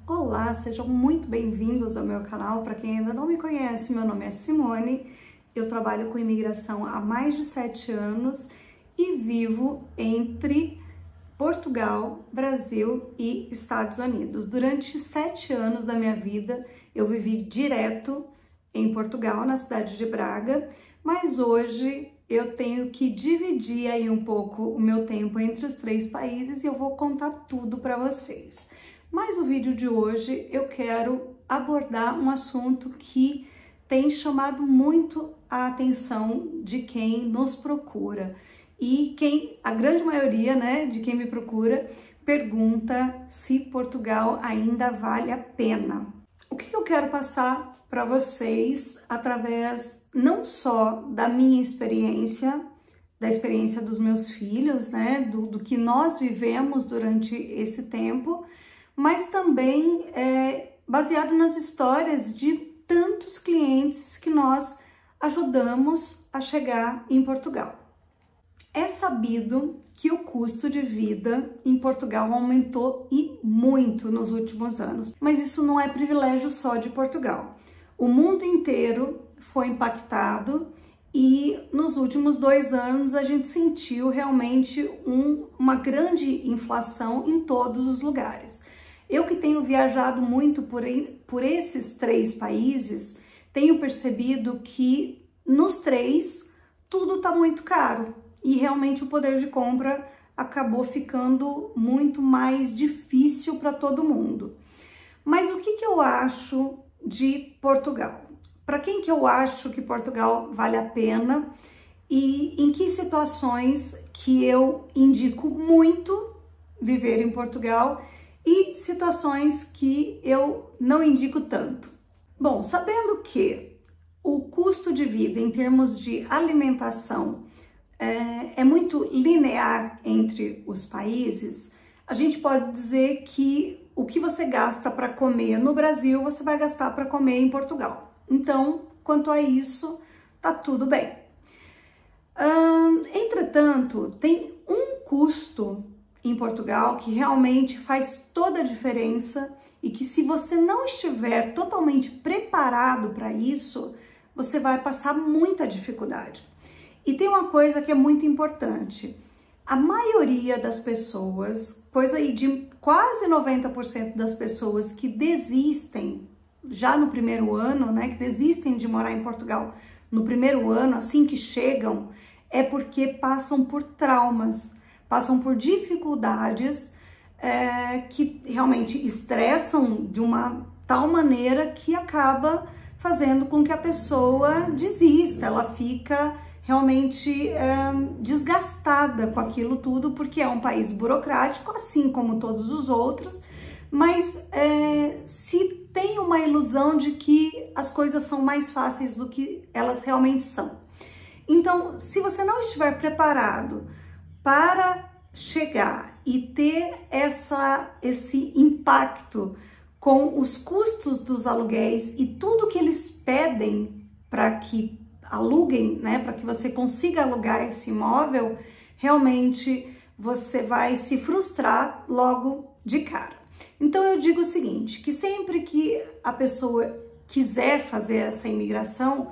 Olá, sejam muito bem-vindos ao meu canal. Para quem ainda não me conhece, meu nome é Simone, eu trabalho com imigração há mais de 7 anos e vivo entre Portugal, Brasil e Estados Unidos. Durante 7 anos da minha vida, eu vivi direto em Portugal, na cidade de Braga, mas hoje eu tenho que dividir aí um pouco o meu tempo entre os 3 países e eu vou contar tudo para vocês. Mas o vídeo de hoje eu quero abordar um assunto que tem chamado muito a atenção de quem nos procura e a grande maioria, de quem me procura pergunta se Portugal ainda vale a pena. O que eu quero passar para vocês através não só da minha experiência, da experiência dos meus filhos, do que nós vivemos durante esse tempo, mas também baseado nas histórias de tantos clientes que nós ajudamos a chegar em Portugal. É sabido que o custo de vida em Portugal aumentou e muito nos últimos anos, mas isso não é privilégio só de Portugal. O mundo inteiro foi impactado e nos últimos 2 anos a gente sentiu realmente uma grande inflação em todos os lugares. Eu que tenho viajado muito por esses 3 países, tenho percebido que nos 3 tudo está muito caro e realmente o poder de compra acabou ficando muito mais difícil para todo mundo. Mas o que eu acho de Portugal? Para quem que eu acho que Portugal vale a pena e em que situações que eu indico muito viver em Portugal e situações que eu não indico tanto. Bom, sabendo que o custo de vida em termos de alimentação é muito linear entre os países, a gente pode dizer que o que você gasta para comer no Brasil, você vai gastar para comer em Portugal. Então, quanto a isso, tá tudo bem. Entretanto, tem um custo em Portugal que realmente faz toda a diferença e que se você não estiver totalmente preparado para isso, você vai passar muita dificuldade. E tem uma coisa que é muito importante. A maioria das pessoas, coisa aí de quase 90% das pessoas que desistem já no primeiro ano, que desistem de morar em Portugal no primeiro ano, assim que chegam, é porque passam por traumas, passam por dificuldades que realmente estressam de uma tal maneira que acaba fazendo com que a pessoa desista, ela fica realmente desgastada com aquilo tudo, porque é um país burocrático, assim como todos os outros, mas se tem uma ilusão de que as coisas são mais fáceis do que elas realmente são. Então, se você não estiver preparado para chegar e ter esse impacto com os custos dos aluguéis e tudo que eles pedem para que aluguem, para que você consiga alugar esse imóvel, realmente você vai se frustrar logo de cara. Então eu digo o seguinte, que sempre que a pessoa quiser fazer essa imigração,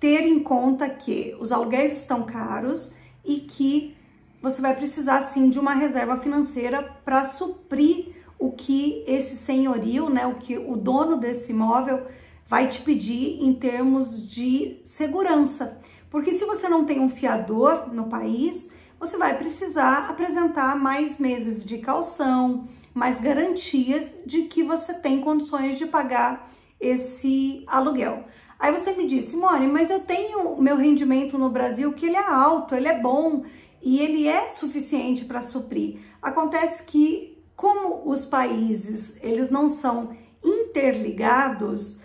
ter em conta que os aluguéis estão caros e que você vai precisar sim de uma reserva financeira para suprir o que esse senhorio, o que o dono desse imóvel vai te pedir em termos de segurança. Porque se você não tem um fiador no país, você vai precisar apresentar mais meses de caução, mais garantias de que você tem condições de pagar esse aluguel. Aí você me diz, Simone, mas eu tenho o meu rendimento no Brasil que ele é alto, ele é bom e ele é suficiente para suprir. Acontece que, como os países eles não são interligados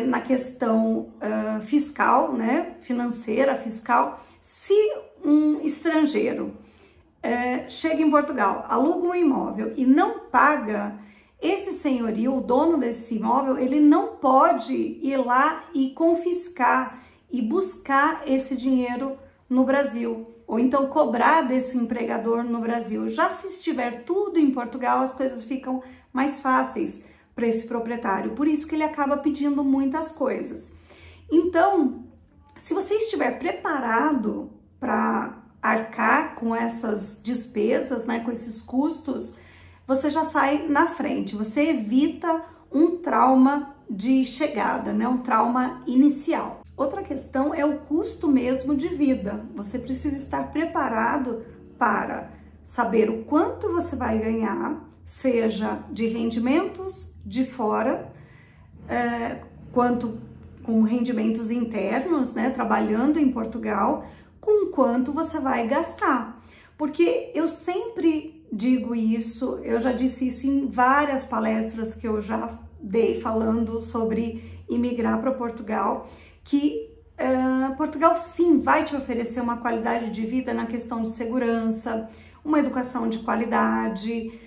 na questão fiscal, financeira, fiscal, se um estrangeiro chega em Portugal, aluga um imóvel e não paga, esse senhorio, o dono desse imóvel, ele não pode ir lá e confiscar e buscar esse dinheiro no Brasil, ou então cobrar desse empregador no Brasil. Já se estiver tudo em Portugal, as coisas ficam mais fáceis, para esse proprietário. Por isso que ele acaba pedindo muitas coisas. Então, se você estiver preparado para arcar com essas despesas, né, com esses custos, você já sai na frente, você evita um trauma de chegada, né, um trauma inicial. Outra questão é o custo mesmo de vida. Você precisa estar preparado para saber o quanto você vai ganhar, seja de rendimentos de fora, quanto com rendimentos internos, né, trabalhando em Portugal, com quanto você vai gastar. Porque eu sempre digo isso, eu já disse isso em várias palestras que eu já dei falando sobre imigrar para Portugal, que Portugal sim vai te oferecer uma qualidade de vida na questão de segurança, uma educação de qualidade,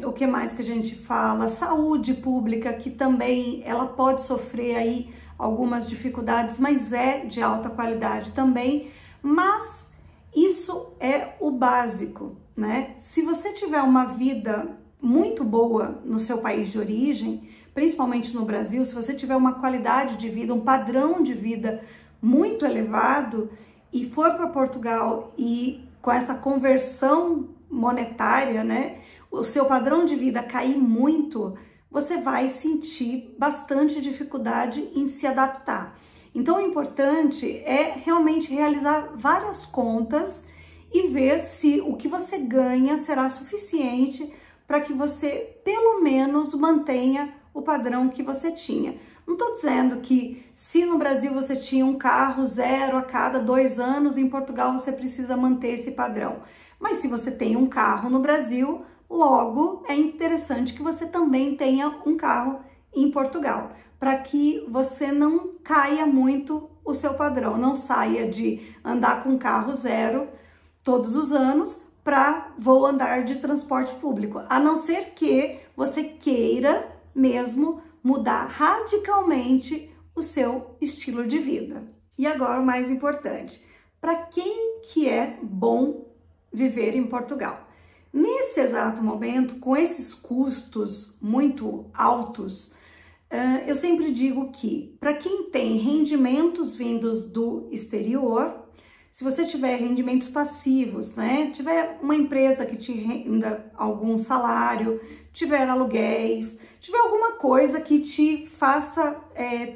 o que mais que a gente fala? Saúde pública, que também ela pode sofrer aí algumas dificuldades, mas é de alta qualidade também, mas isso é o básico, né? Se você tiver uma vida muito boa no seu país de origem, principalmente no Brasil, se você tiver uma qualidade de vida, um padrão de vida muito elevado e for para Portugal e com essa conversão monetária, né, o seu padrão de vida cair muito, você vai sentir bastante dificuldade em se adaptar. Então, o importante é realmente realizar várias contas e ver se o que você ganha será suficiente para que você, pelo menos, mantenha o padrão que você tinha. Não estou dizendo que se no Brasil você tinha um carro zero a cada 2 anos, em Portugal você precisa manter esse padrão. Mas se você tem um carro no Brasil, logo é interessante que você também tenha um carro em Portugal, para que você não caia muito o seu padrão, não saia de andar com carro zero todos os anos para vou andar de transporte público, a não ser que você queira mesmo mudar radicalmente o seu estilo de vida. E agora o mais importante, para quem que é bom viver em Portugal? Nesse exato momento, com esses custos muito altos, eu sempre digo que para quem tem rendimentos vindos do exterior, se você tiver rendimentos passivos, né, tiver uma empresa que te renda algum salário, tiver aluguéis, tiver alguma coisa que te faça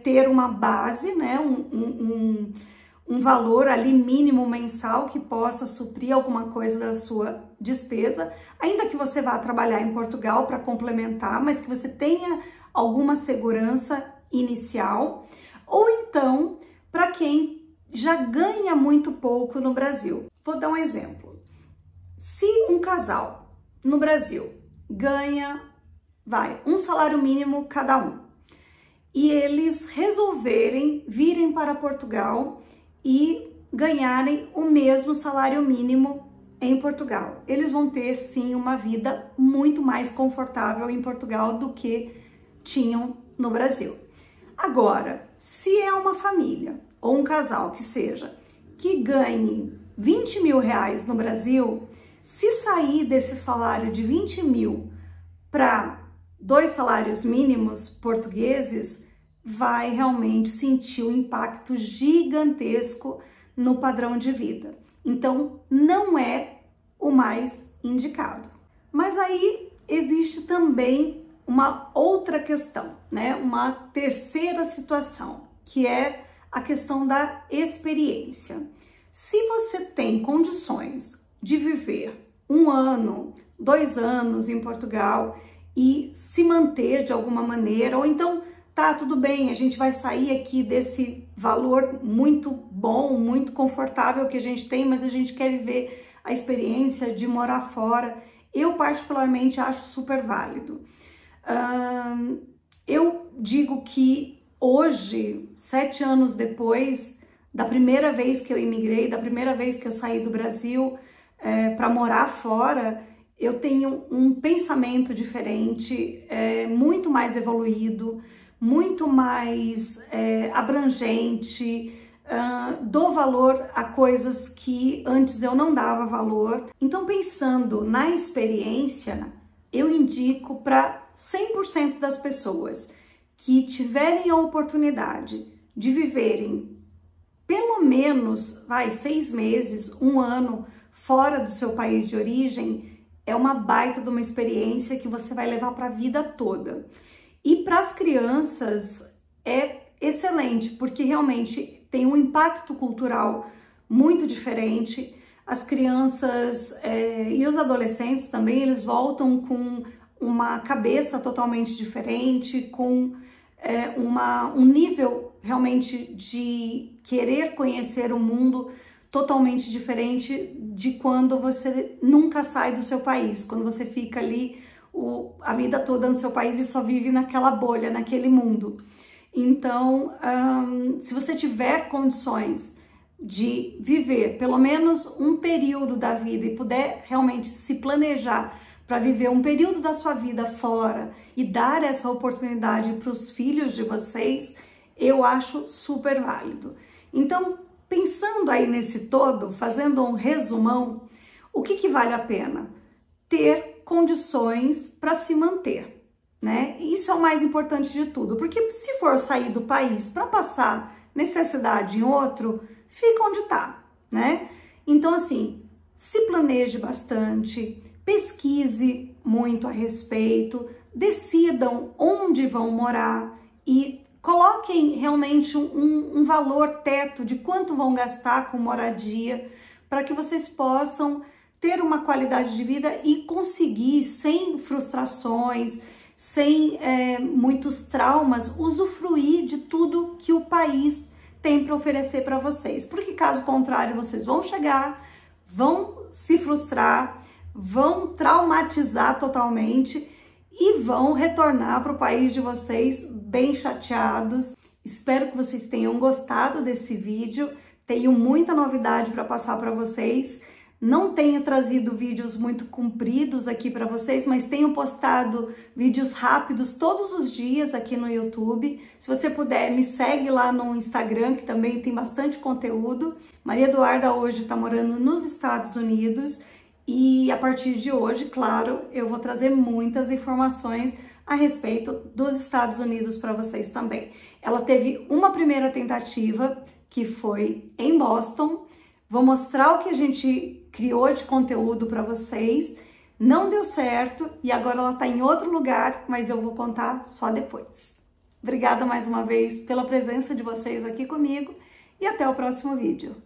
ter uma base, né, um valor ali mínimo mensal que possa suprir alguma coisa da sua despesa, ainda que você vá trabalhar em Portugal para complementar, mas que você tenha alguma segurança inicial, ou então para quem já ganha muito pouco no Brasil. Vou dar um exemplo. Se um casal no Brasil ganha, um salário mínimo cada um, e eles resolverem virem para Portugal e ganharem o mesmo salário mínimo em Portugal, eles vão ter sim uma vida muito mais confortável em Portugal do que tinham no Brasil. Agora, se é uma família ou um casal que seja, que ganhe 20 mil reais no Brasil, se sair desse salário de 20 mil para 2 salários mínimos portugueses, vai realmente sentir um impacto gigantesco no padrão de vida. Então, não é o mais indicado. Mas aí existe também uma outra questão, né? Uma terceira situação, que é a questão da experiência. Se você tem condições de viver 1 ano, 2 anos em Portugal e se manter de alguma maneira, ou então tá, tudo bem, a gente vai sair aqui desse valor muito bom, muito confortável que a gente tem, mas a gente quer viver a experiência de morar fora, eu particularmente acho super válido. Eu digo que hoje, 7 anos depois da primeira vez que eu imigrei, da primeira vez que eu saí do Brasil para morar fora, eu tenho um pensamento diferente, muito mais evoluído, muito mais abrangente, dou valor a coisas que antes eu não dava valor. Então, pensando na experiência, eu indico para 100% das pessoas que tiverem a oportunidade de viverem pelo menos 6 meses, 1 ano fora do seu país de origem, é uma baita de uma experiência que você vai levar para a vida toda. E para as crianças é excelente, porque realmente tem um impacto cultural muito diferente. As crianças e os adolescentes também, eles voltam com uma cabeça totalmente diferente, com um nível realmente de querer conhecer o mundo totalmente diferente de quando você nunca sai do seu país, quando você fica ali a vida toda no seu país e só vive naquela bolha, naquele mundo. Então, se você tiver condições de viver pelo menos um período da vida e puder realmente se planejar para viver um período da sua vida fora e dar essa oportunidade para os filhos de vocês, eu acho super válido. Então, pensando aí nesse todo, fazendo um resumão, o que vale a pena? Ter condições para se manter, né? Isso é o mais importante de tudo, porque se for sair do país para passar necessidade em outro, fica onde tá, né? Então, assim, se planeje bastante, pesquise muito a respeito, decidam onde vão morar e coloquem realmente um valor teto de quanto vão gastar com moradia, para que vocês possam ter uma qualidade de vida e conseguir, sem frustrações, sem muitos traumas, usufruir de tudo que o país tem para oferecer para vocês. Porque caso contrário, vocês vão chegar, vão se frustrar, vão traumatizar totalmente e vão retornar para o país de vocês bem chateados. Espero que vocês tenham gostado desse vídeo. Tenho muita novidade para passar para vocês. Não tenho trazido vídeos muito compridos aqui para vocês, mas tenho postado vídeos rápidos todos os dias aqui no YouTube. Se você puder, me segue lá no Instagram, que também tem bastante conteúdo. Maria Eduarda hoje está morando nos Estados Unidos e a partir de hoje, claro, eu vou trazer muitas informações a respeito dos Estados Unidos para vocês também. Ela teve uma primeira tentativa, que foi em Boston. Vou mostrar o que a gente criou de conteúdo para vocês. Não deu certo e agora ela está em outro lugar, mas eu vou contar só depois. Obrigada mais uma vez pela presença de vocês aqui comigo e até o próximo vídeo.